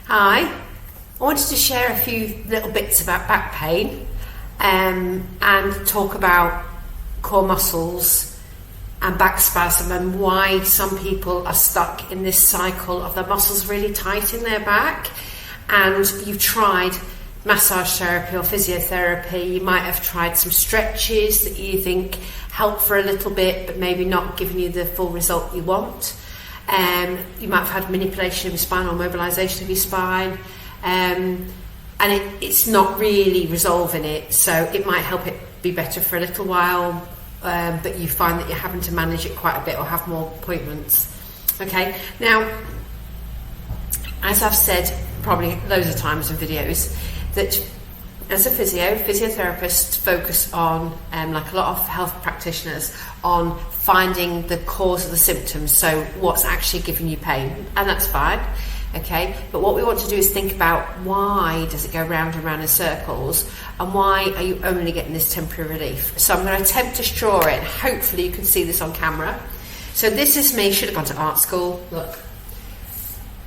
Hi, I wanted to share a few little bits about back pain and talk about core muscles and back spasm and why some people are stuck in this cycle of their muscles really tight in their back. And you've tried massage therapy or physiotherapy, you might have tried some stretches that you think help for a little bit but maybe not giving you the full result you want. You might have had manipulation of your spine or mobilisation of your spine, and it's not really resolving it, so it might help it be better for a little while, but you find that you're having to manage it quite a bit or have more appointments. Okay, now, as I've said probably loads of times in videos, that as a physiotherapist focus on, like a lot of health practitioners, on finding the cause of the symptoms, so what's actually giving you pain, and that's fine, okay, but what we want to do is think about why does it go round and round in circles, and why are you only getting this temporary relief. So I'm going to attempt to draw it, hopefully you can see this on camera. So this is me, should have gone to art school, look,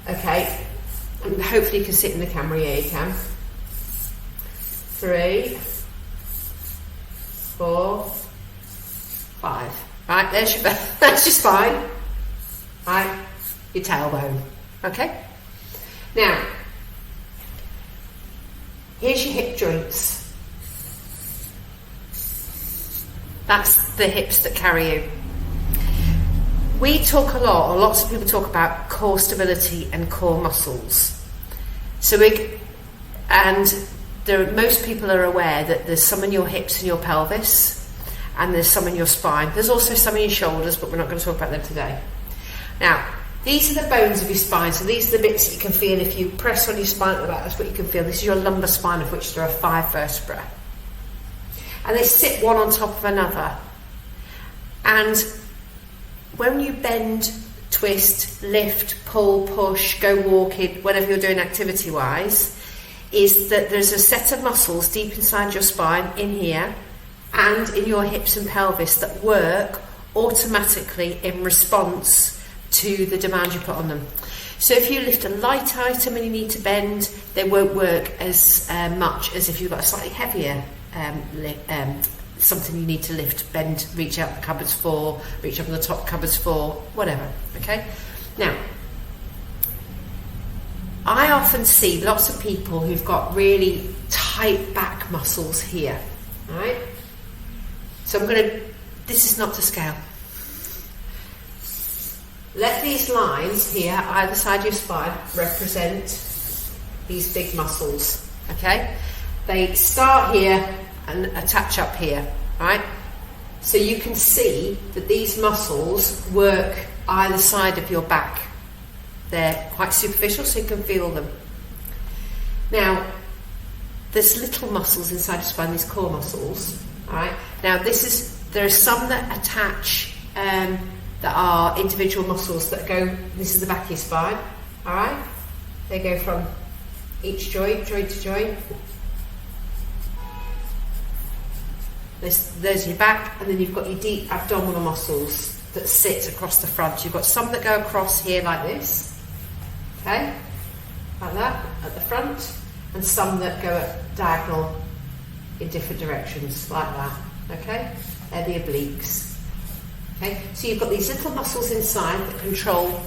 okay, and hopefully you can see it in the camera, yeah you can. 3, 4, 5. Right, there's your spine. Right, your tailbone. Okay? Now, here's your hip joints. That's the hips that carry you. We talk a lot, or lots of people talk about core stability and core muscles. So most people are aware that there's some in your hips and your pelvis, and there's some in your spine. There's also some in your shoulders, but we're not going to talk about them today. Now, these are the bones of your spine, so these are the bits that you can feel if you press on your spine like that, that's what you can feel. This is your lumbar spine, of which there are 5 vertebrae. And they sit one on top of another. And when you bend, twist, lift, pull, push, go walking, whatever you're doing activity-wise, is that there's a set of muscles deep inside your spine, in here, and in your hips and pelvis that work automatically in response to the demand you put on them. So if you lift a light item and you need to bend, they won't work as much as if you've got a slightly heavier something you need to lift, bend, reach out the cupboards for, reach up on the top cupboards for, whatever, okay? Now, I often see lots of people who've got really tight back muscles here, right? So this is not to scale. Let these lines here, either side of your spine, represent these big muscles, okay? They start here and attach up here, right? So you can see that these muscles work either side of your back. They're quite superficial, so you can feel them. Now, there's little muscles inside your spine, these core muscles, all right? Now, there are some that attach, that are individual muscles that go, this is the back of your spine, all right? They go from each joint to joint. There's your back, and then you've got your deep abdominal muscles that sit across the front. You've got some that go across here like this, okay, like that, at the front, and some that go at diagonal in different directions, like that, okay? They're the obliques, okay? So you've got these little muscles inside that control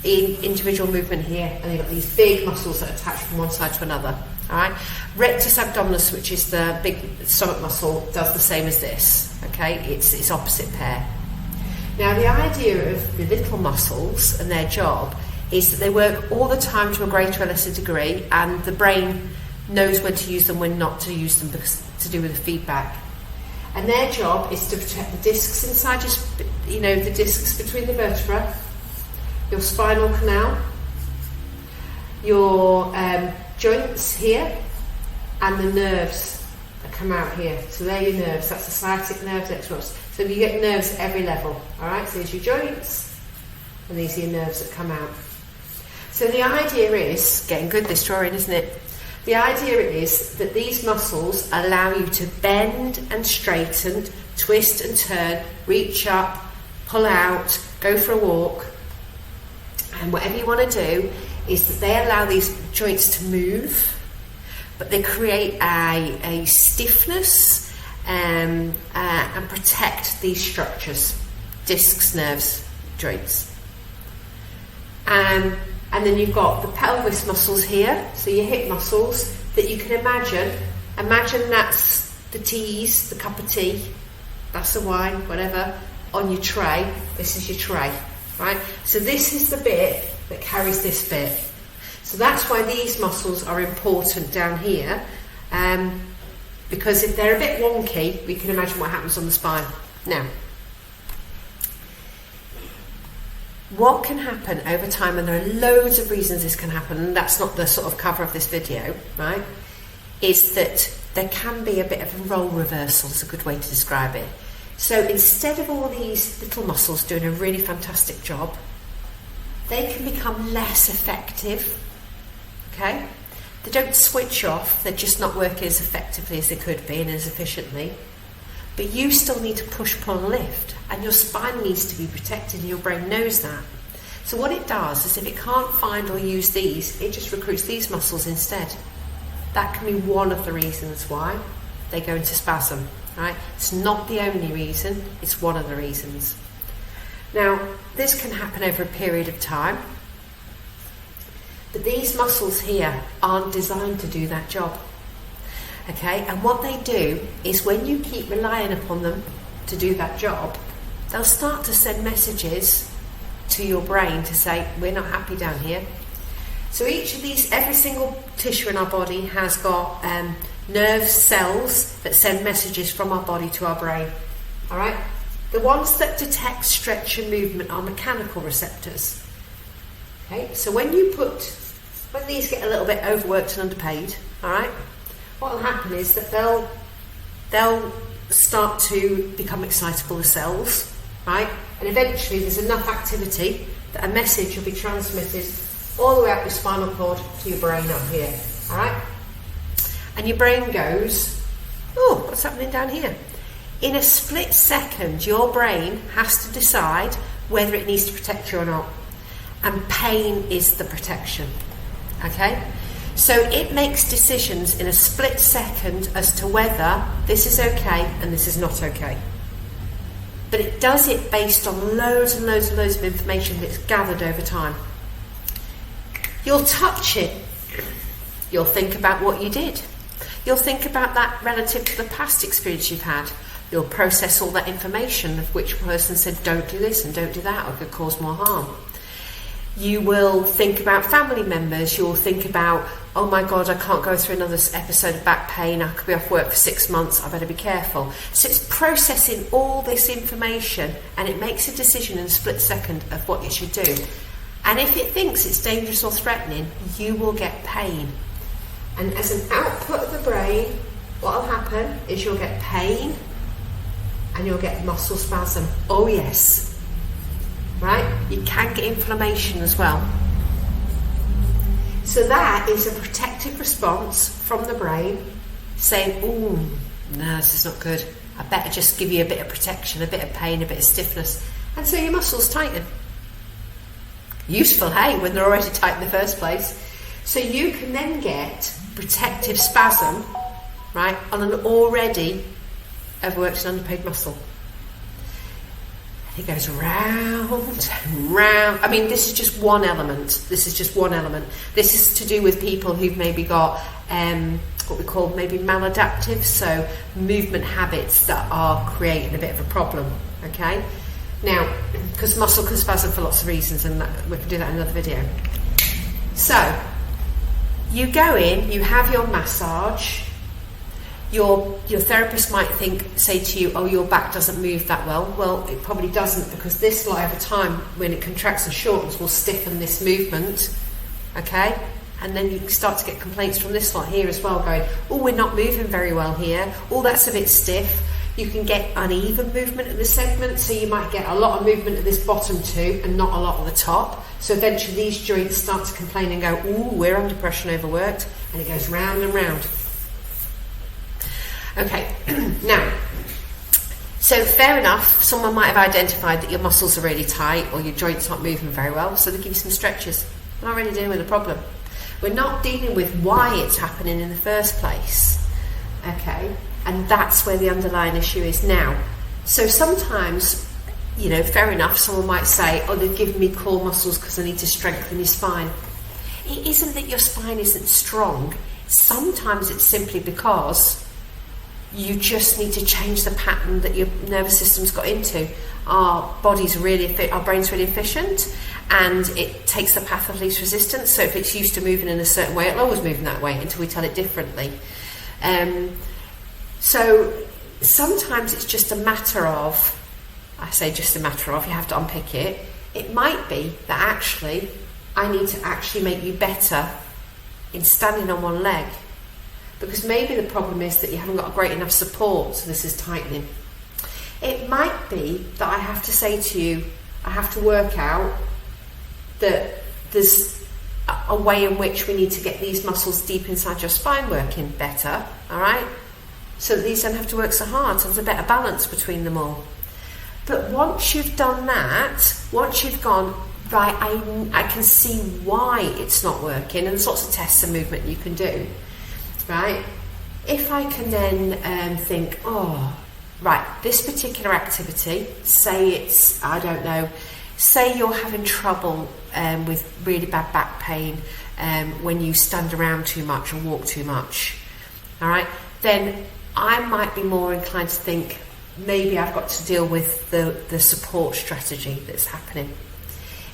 individual movement here, and you've got these big muscles that attach from one side to another, all right? Rectus abdominis, which is the big stomach muscle, does the same as this, okay? It's opposite pair. Now, the idea of the little muscles and their job is that they work all the time to a greater or lesser degree, and the brain knows when to use them, when not to use them, because to do with the feedback. And their job is to protect the discs inside the discs between the vertebrae, your spinal canal, your joints here, and the nerves that come out here. So they're your nerves. That's the sciatic nerves, extras. So you get nerves at every level. All right. So there's your joints, and these are your nerves that come out. So the idea is, getting good this drawing, isn't it? The idea is that these muscles allow you to bend and straighten, twist and turn, reach up, pull out, go for a walk, and whatever you want to do is that they allow these joints to move, but they create a stiffness and protect these structures, discs, nerves, joints. And then you've got the pelvis muscles here, so your hip muscles that you can imagine. Imagine that's the teas, the cup of tea, glass of wine, whatever, on your tray. This is your tray, right? So this is the bit that carries this bit. So that's why these muscles are important down here, because if they're a bit wonky, we can imagine what happens on the spine. Now, what can happen over time, and there are loads of reasons this can happen, and that's not the sort of cover of this video, right, is that there can be a bit of a role reversal, is a good way to describe it. So instead of all these little muscles doing a really fantastic job, they can become less effective, okay? They don't switch off, they're just not working as effectively as they could be and as efficiently. But you still need to push, pull and lift, and your spine needs to be protected, and your brain knows that. So what it does is if it can't find or use these, it just recruits these muscles instead. That can be one of the reasons why they go into spasm, right? It's not the only reason, it's one of the reasons. Now, this can happen over a period of time, but these muscles here aren't designed to do that job. Okay, and what they do is when you keep relying upon them to do that job, they'll start to send messages to your brain to say, we're not happy down here. So each of these, every single tissue in our body has got nerve cells that send messages from our body to our brain. All right, the ones that detect stretch and movement are mechanical receptors. Okay, so when these get a little bit overworked and underpaid, all right, what will happen is that they'll start to become excitable, the cells, right? And eventually there's enough activity that a message will be transmitted all the way up your spinal cord to your brain up here, all right? And your brain goes, oh, what's happening down here? In a split second, your brain has to decide whether it needs to protect you or not. And pain is the protection, okay? So it makes decisions in a split second as to whether this is okay and this is not okay. But it does it based on loads and loads and loads of information that's gathered over time. You'll touch it. You'll think about what you did. You'll think about that relative to the past experience you've had. You'll process all that information of which person said don't do this and don't do that or could cause more harm. You will think about family members. You'll think about, oh my God, I can't go through another episode of back pain. I could be off work for 6 months. I better be careful. So it's processing all this information, and it makes a decision in a split second of what it should do. And if it thinks it's dangerous or threatening, you will get pain. And as an output of the brain, what will happen is you'll get pain and you'll get muscle spasm. Oh yes. Right? You can get inflammation as well. So that is a protective response from the brain saying, oh, no, this is not good. I better just give you a bit of protection, a bit of pain, a bit of stiffness. And so your muscles tighten. Useful, hey, when they're already tight in the first place. So you can then get protective spasm, right, on an already overworked and underpaid muscle. It goes round and round. I mean, this is just one element. This is to do with people who've maybe got what we call maybe maladaptive, so movement habits that are creating a bit of a problem, okay? Now, because muscle can spasm for lots of reasons, and we can do that in another video. So, you go in, you have your massage. Your therapist might say to you, oh, your back doesn't move that well. Well, it probably doesn't, because this lot over time, when it contracts and shortens, will stiffen this movement, okay? And then you start to get complaints from this lot here as well, going, oh, we're not moving very well here. Oh, that's a bit stiff. You can get uneven movement in the segment, so you might get a lot of movement at this bottom too, and not a lot at the top. So eventually these joints start to complain and go, ooh, we're under pressure and overworked, and it goes round and round. Okay, now, so fair enough, someone might have identified that your muscles are really tight or your joints aren't moving very well, so they give you some stretches. We're not really dealing with the problem. We're not dealing with why it's happening in the first place. Okay? And that's where the underlying issue is now. So sometimes, fair enough, someone might say, oh, they've given me core muscles because I need to strengthen your spine. It isn't that your spine isn't strong. Sometimes it's simply because you just need to change the pattern that your nervous system's got into. Our brain's really efficient, and it takes the path of least resistance. So if it's used to moving in a certain way, it'll always move in that way until we tell it differently. So sometimes it's just a matter of, you have to unpick it. It might be that actually I need to actually make you better in standing on one leg, because maybe the problem is that you haven't got a great enough support, so this is tightening. It might be that I have to say to you, I have to work out that there's a way in which we need to get these muscles deep inside your spine working better, all right? So that these don't have to work so hard, so there's a better balance between them all. But once you've done that, once you've gone, right, I can see why it's not working, and there's lots of tests and movement you can do, right? If I can then think, this particular activity, say it's, say you're having trouble with really bad back pain when you stand around too much and walk too much, all right, then I might be more inclined to think maybe I've got to deal with the support strategy that's happening.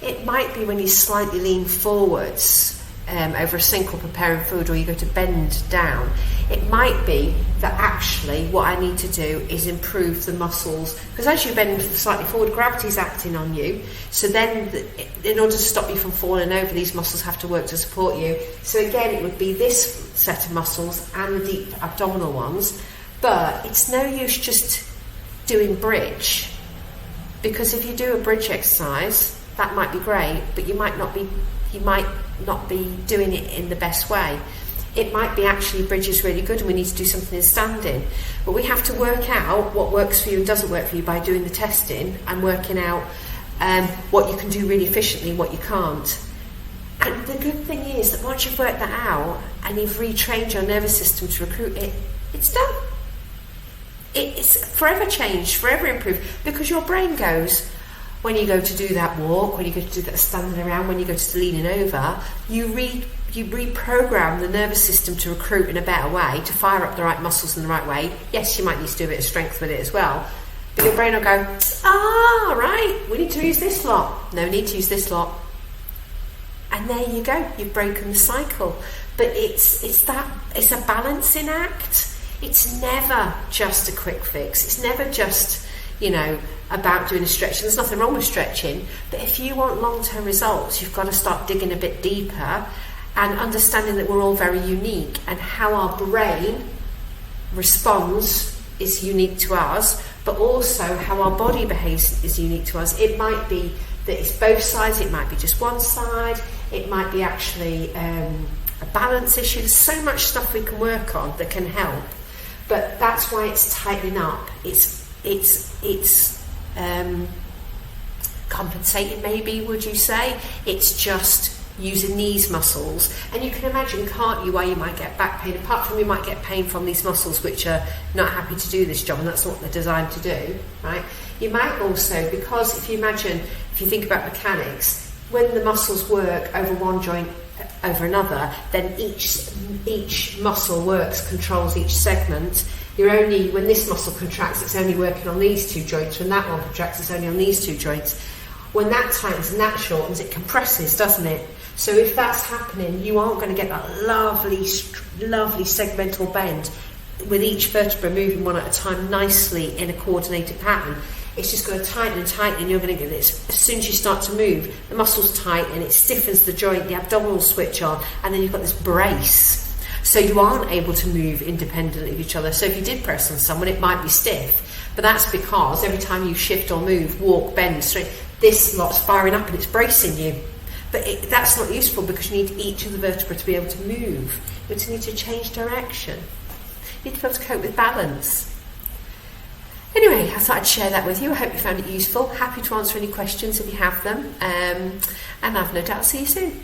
It might be when you slightly lean forwards over a sink or preparing food, or you go to bend down. It might be that actually what I need to do is improve the muscles, because as you bend slightly forward, gravity's acting on you. So then in order to stop you from falling over, these muscles have to work to support you. So again, it would be this set of muscles and the deep abdominal ones. But it's no use just doing bridge, because if you do a bridge exercise, that might be great, but you might not be doing it in the best way. It might be actually bridge is really good and we need to do something in standing, but we have to work out what works for you and doesn't work for you by doing the testing and working out what you can do really efficiently and what you can't. And the good thing is that once you've worked that out and you've retrained your nervous system to recruit it, it's done. It's forever changed, forever improved, because your brain goes, when you go to do that walk, when you go to do that standing around, when you go to leaning over, you reprogram the nervous system to recruit in a better way, to fire up the right muscles in the right way. Yes, you might need to do a bit of strength with it as well, but your brain will go, right, we need to use this lot. No need to use this lot. And there you go, you've broken the cycle. But it's a balancing act. It's never just a quick fix. It's never just, about doing a stretch. There's nothing wrong with stretching, but if you want long-term results, you've got to start digging a bit deeper and understanding that we're all very unique, and how our brain responds is unique to us, but also how our body behaves is unique to us. It might be that it's both sides, it might be just one side, it might be actually a balance issue. There's so much stuff we can work on that can help, but that's why it's tightening up. It's compensating, maybe, would you say? It's just using these muscles, and you can imagine, can't you, why you might get back pain, apart from you might get pain from these muscles which are not happy to do this job, and that's what they're designed to do, right? You might also, because if you think about mechanics, when the muscles work over one joint over another, then each muscle controls each segment. When this muscle contracts, it's only working on these two joints. When that one contracts, it's only on these two joints. When that tightens and that shortens, it compresses, doesn't it? So if that's happening, you aren't going to get that lovely segmental bend with each vertebra moving one at a time nicely in a coordinated pattern. It's just going to tighten and tighten, and you're going to get this. As soon as you start to move, the muscles tighten, it stiffens the joint, the abdominal switch on, and then you've got this brace. So you aren't able to move independently of each other. So if you did press on someone, it might be stiff, but that's because every time you shift or move, walk, bend, straight, this lot's firing up and it's bracing you. But that's not useful, because you need each of the vertebrae to be able to move. You need to change direction. You need to be able to cope with balance. Anyway, I thought I'd share that with you. I hope you found it useful. Happy to answer any questions if you have them. And I've no doubt I'll see you soon.